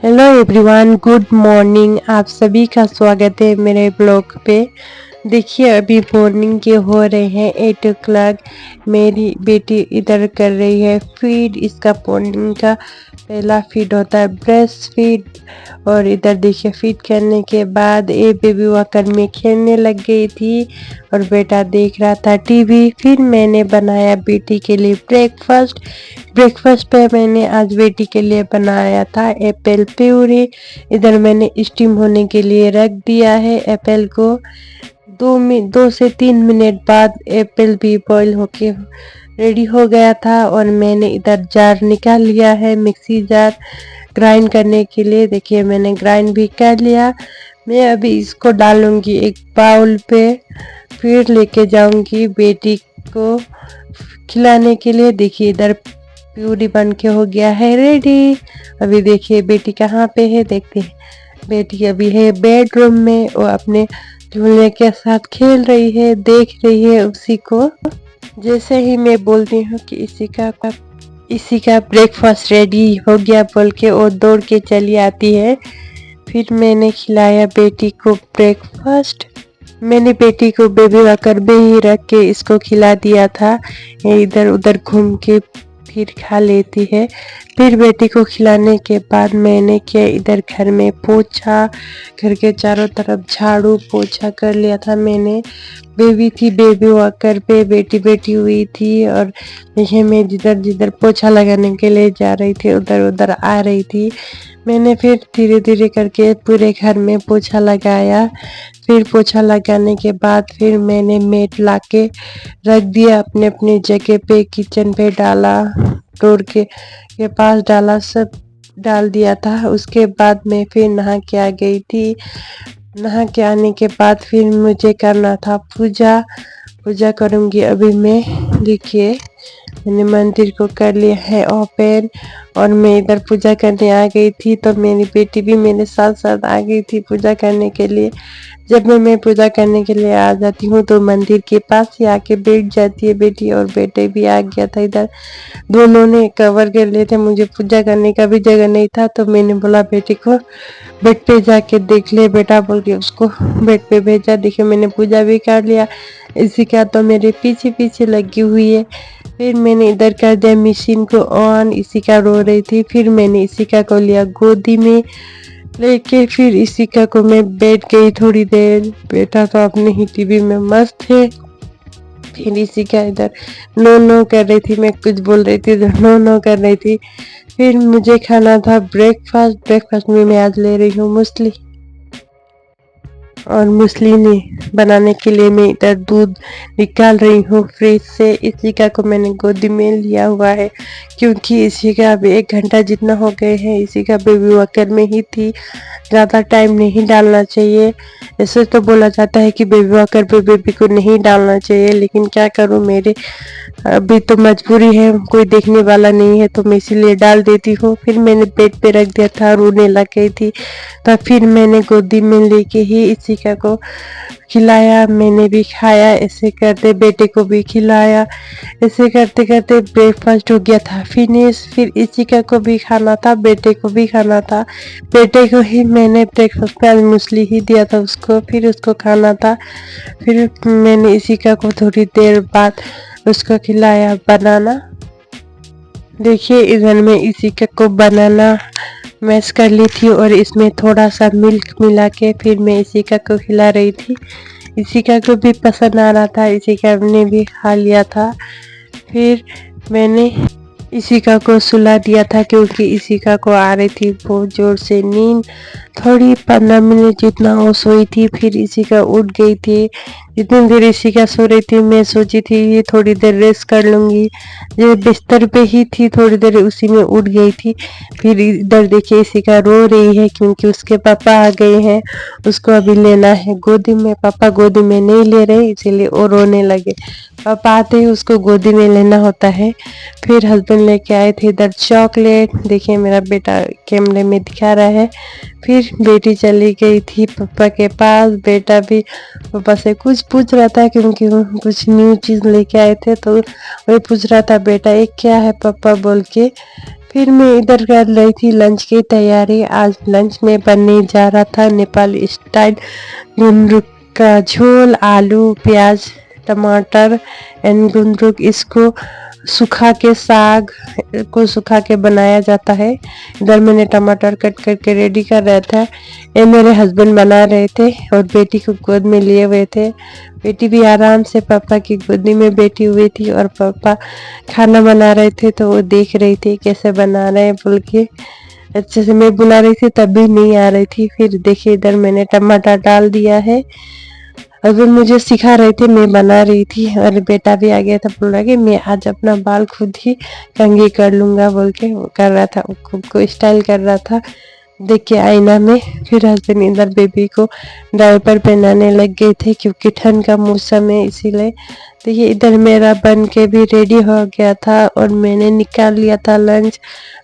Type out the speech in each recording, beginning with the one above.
Hello everyone, good morning. आप सभी का स्वागत है मेरे ब्लॉग पे। देखिए अभी मॉर्निंग के हो रहे हैं 8 o'clock। मेरी बेटी इधर कर रही है फीड। इसका मॉर्निंग का पहला फीड होता है ब्रेस्ट फीड। और इधर देखिए फीड करने के बाद ये बेबी वॉकर में खेलने लग गई थी और बेटा देख रहा था टीवी। फिर मैंने बनाया बेटी के लिए ब्रेकफास्ट। ब्रेकफास्ट पे मैंने आज बेटी के लिए बनाया था एप्पल प्यूरी। इधर मैंने स्टीम होने के लिए रख दिया है एप्पल को। 2 से 3 मिनट बाद एप्पल भी बॉईल होके रेडी हो गया था और मैंने इधर जार निकाल लिया है, मिक्सी जार ग्राइंड करने के लिए। देखिए मैंने ग्राइंड भी कर लिया। मैं अभी इसको डालूंगी एक बाउल पे, फिर लेके जाऊंगी बेटी को खिलाने के लिए। देखिए इधर प्यूरी बन के हो गया है रेडी। अभी देखिए बेटी कहाँ पे है, देखते हैं। बेटी अभी है बेडरूम में, वो अपने झूलने के साथ खेल रही है, देख रही है उसी को। जैसे ही मैं बोलती हूँ कि इसी का ब्रेकफास्ट रेडी हो गया बोल के वो दौड़ के चली आती है। फिर मैंने खिलाया बेटी को ब्रेकफास्ट। मैंने बेटी को बेबी वॉकर में ही रख के इसको खिला दिया था। ये इधर उधर घूम के फिर खा लेती है। फिर बेटी को खिलाने के बाद मैंने किया इधर घर में पोछा, घर के चारों तरफ झाड़ू पोछा कर लिया था मैंने। बेबी थी बेबी वॉकर पे, बेटी बैठी हुई थी और देखिए मैं जिधर जिधर पोछा लगाने के लिए जा रही थी उधर उधर आ रही थी। मैंने फिर धीरे धीरे करके पूरे घर में पोछा लगाया। फिर पोछा लगाने के बाद फिर मैंने मेट लाके रख दिया अपने अपने जगह पे। किचन पे डाला, डोर के पास डाला, सब डाल दिया था। उसके बाद मैं फिर नहा के आ गई थी। नहा के आने के बाद फिर मुझे करना था पूजा करूँगी अभी मैं। देखिए मैंने मंदिर को कर लिया है ओपन और मैं इधर पूजा करने आ गई थी। तो मेरी बेटी भी मेरे साथ साथ आ गई थी पूजा करने के लिए। जब मैं पूजा करने के लिए आ जाती हूँ तो मंदिर के पास ही आके बैठ जाती है बेटी, और बेटे भी आ गया था इधर। दोनों ने कवर कर लिए थे, मुझे पूजा करने का भी जगह नहीं था। तो मैंने बोला बेटी को बेड पे जाके देख ले बेटा बोल के उसको बेड पे भेजा। देखिए मैंने पूजा भी कर लिया। इसी का तो मेरे पीछे पीछे लगी हुई है। फिर मैंने इधर कर दिया मशीन को ऑन। इसी का रो रही थी, फिर मैंने इसी का को लिया गोदी में लेके, फिर इसी का को मैं बैठ गई थोड़ी देर। बेटा तो अपने ही टीवी में मस्त है। फिर इसी का इधर नो नो कर रही थी, मैं कुछ बोल रही थी तो नो नो कर रही थी। फिर मुझे खाना था ब्रेकफास्ट में मैं आज ले रही हूँ मूसली। और मूसली ने बनाने के लिए मैं इधर दूध निकाल रही हूँ फ्रिज से। इसी का को मैंने गोदी में लिया हुआ है क्योंकि इसी का अभी 1 घंटा जितना हो गए हैं। इसी का बेबी वॉकर में ही थी, ज़्यादा टाइम नहीं डालना चाहिए। ऐसे तो बोला जाता है कि बेबी वॉकर पे बेबी को नहीं डालना चाहिए, लेकिन क्या करूँ, मेरे अभी तो मजबूरी है, कोई देखने वाला नहीं है तो मैं इसीलिए डाल देती हूँ। फिर मैंने बेड पे रख दिया था, रोने लग गई थी तो फिर मैंने गोदी में लेके ही इसी का को खिलाया। मैंने भी खाया, ऐसे करते बेटे को भी खिलाया। ऐसे करते करते ब्रेकफास्ट हो गया था फिनिश। फिर इसी का को भी खाना था, बेटे को भी खाना था। बेटे को ही मैंने ब्रेकफास्ट में मूसली ही दिया था उसको, फिर उसको खाना था। फिर मैंने इसी का को थोड़ी देर बाद उसको खिलाया बनाना। देखिए इधर में इसी का को बनाना मैश कर ली थी और इसमें थोड़ा सा मिल्क मिला के फिर मैं इसी का को खिला रही थी। इसी का को भी पसंद आ रहा था, इसी का ने भी खा लिया था। फिर मैंने इसी का को सुला दिया था क्योंकि इसी का को आ रही थी बहुत जोर से नींद। थोड़ी 15 मिनट जितना वो सोई थी, फिर इसी का उठ गई थी। जितनी देर इसी का सो रही थी मैं सोची थी ये थोड़ी देर रेस्ट कर लूँगी। ये बिस्तर पे ही थी, थोड़ी देर उसी में उठ गई थी। फिर इधर देखिए इसी का रो रही है क्योंकि उसके पापा आ गए हैं, उसको अभी लेना है गोदी में। पापा गोदी में नहीं ले रहे इसीलिए वो रोने लगे। पापा आते ही उसको गोदी में लेना होता है। फिर हस्बैंड लेके आए थे इधर चॉकलेट। देखिए मेरा बेटा कैमरे में दिखा रहा है। फिर बेटी चली गई थी पापा के पास। बेटा भी पापा से कुछ पूछ रहा था क्योंकि वो कुछ न्यू चीज़ लेके आए थे तो वही पूछ रहा था बेटा ये क्या है पापा बोल के। फिर मैं इधर कर रही थी लंच की तैयारी। आज लंच में बनने जा रहा था नेपाली स्टाइल गुन्द्रुक का झोल, आलू, प्याज, टमाटर एंड गुन्द्रुक। इसको सुखा के, साग को सुखा के बनाया जाता है। इधर मैंने टमाटर कट करके रेडी कर रहा था। ये मेरे हस्बैंड बना रहे थे और बेटी को गोद में लिए हुए थे। बेटी भी आराम से पापा की गोदी में बैठी हुई थी और पापा खाना बना रहे थे, तो वो देख रही थी कैसे बना रहे हैं बोल के। अच्छे से मैं बुला रही थी तब भी नहीं आ रही थी। फिर देखिए इधर मैंने टमाटर डाल दिया है। हस्बैंड मुझे सिखा रहे थे, मैं बना रही थी और बेटा भी आ गया था, बोल रहा कि मैं आज अपना बाल खुद ही कंघी कर लूँगा बोल के वो कर रहा था, खुद को स्टाइल कर रहा था देख के आईना में। फिर हस्बैंड इधर बेबी को डायपर पहनाने लग गए थे क्योंकि ठंड का मौसम है इसीलिए। तो ये इधर मेरा बन के भी रेडी हो गया था और मैंने निकाल लिया था लंच,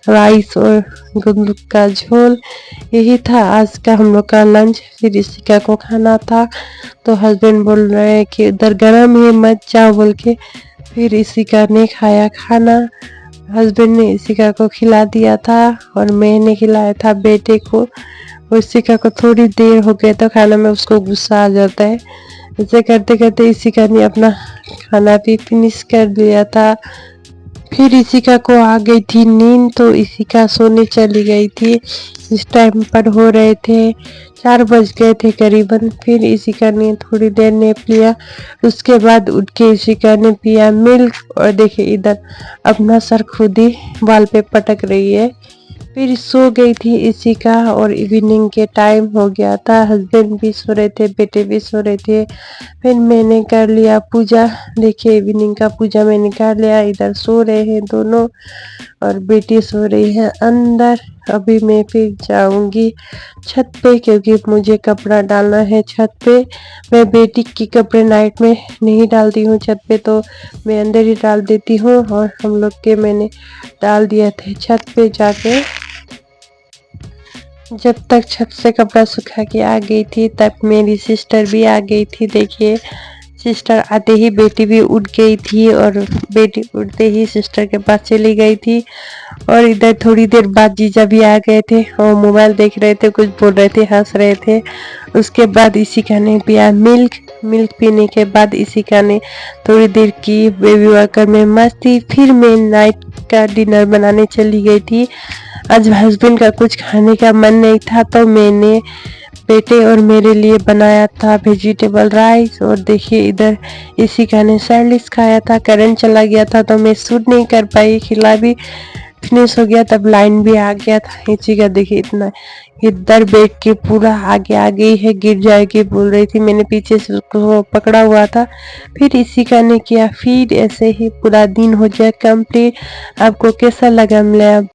राइस और गुन्द्रुक का झोल। यही था आज का हम लोग का लंच। फिर इसी का को खाना था, तो हस्बैंड बोल रहे हैं कि इधर गर्म है मत जाओ बोल के। फिर इसी का ने खाया खाना। हस्बैंड ने इसिका को खिला दिया था और मैंने खिलाया था बेटे को। और इसिका को थोड़ी देर हो गया तो खाना में उसको गुस्सा आ जाता है। ऐसे करते करते इसिका ने अपना खाना भी फिनिश कर लिया था। फिर इसिका को आ गई थी नींद, तो इसिका सोने चली गई थी। इस टाइम पर हो रहे थे 4 बज गए थे करीबन। फिर इसिका ने थोड़ी देर नैप लिया, उसके बाद उठ के इसिका ने पिया मिल्क। और देखिए इधर अपना सर खुद ही बाल पे पटक रही है। फिर सो गई थी इसिका और इवनिंग के टाइम हो गया था। हस्बैंड भी सो रहे थे, बेटे भी सो रहे थे। फिर मैंने कर लिया पूजा। देखिए इवनिंग का पूजा मैंने कर लिया। इधर सो रहे हैं दोनों और बेटी सो रही है अंदर। अभी मैं फिर जाऊंगी छत पे क्योंकि मुझे कपड़ा डालना है छत पे। मैं बेटी की कपड़े नाइट में नहीं डालती हूँ छत पे, तो मैं अंदर ही डाल देती हूँ। और हम लोग के मैंने डाल दिया थे छत पे जाके। जब तक छत से कपड़ा सुखा के आ गई थी तब मेरी सिस्टर भी आ गई थी। देखिए सिस्टर आते ही बेटी भी उठ गई थी और बेटी उठते ही सिस्टर के पास चली गई थी। और इधर थोड़ी देर बाद जीजा भी आ गए थे और मोबाइल देख रहे थे, कुछ बोल रहे थे, हंस रहे थे। उसके बाद इसिका ने पिया मिल्क। मिल्क पीने के बाद इसिका ने थोड़ी देर की बेबी वॉकर में मस्ती। फिर मैं नाइट का डिनर बनाने चली गई थी। आज हस्बैंड का कुछ खाने का मन नहीं था, तो मैंने बेटे और मेरे लिए बनाया था वेजिटेबल राइस। और देखिए इधर इसिका ने सैंडविच खाया था। करंट चला गया था तो मैं शूट नहीं कर पाई, खिला भी फिनिश हो गया तब लाइन भी आ गया था। इसिका देखिए इतना इधर बैठ के पूरा आगे आ गई है, गिर जाएगी बोल रही थी। मैंने पीछे से उसको पकड़ा हुआ था। फिर इसिका ने किया फीड। ऐसे ही पूरा दिन हो जाए कंप्लीट। आपको कैसा लगा मेरा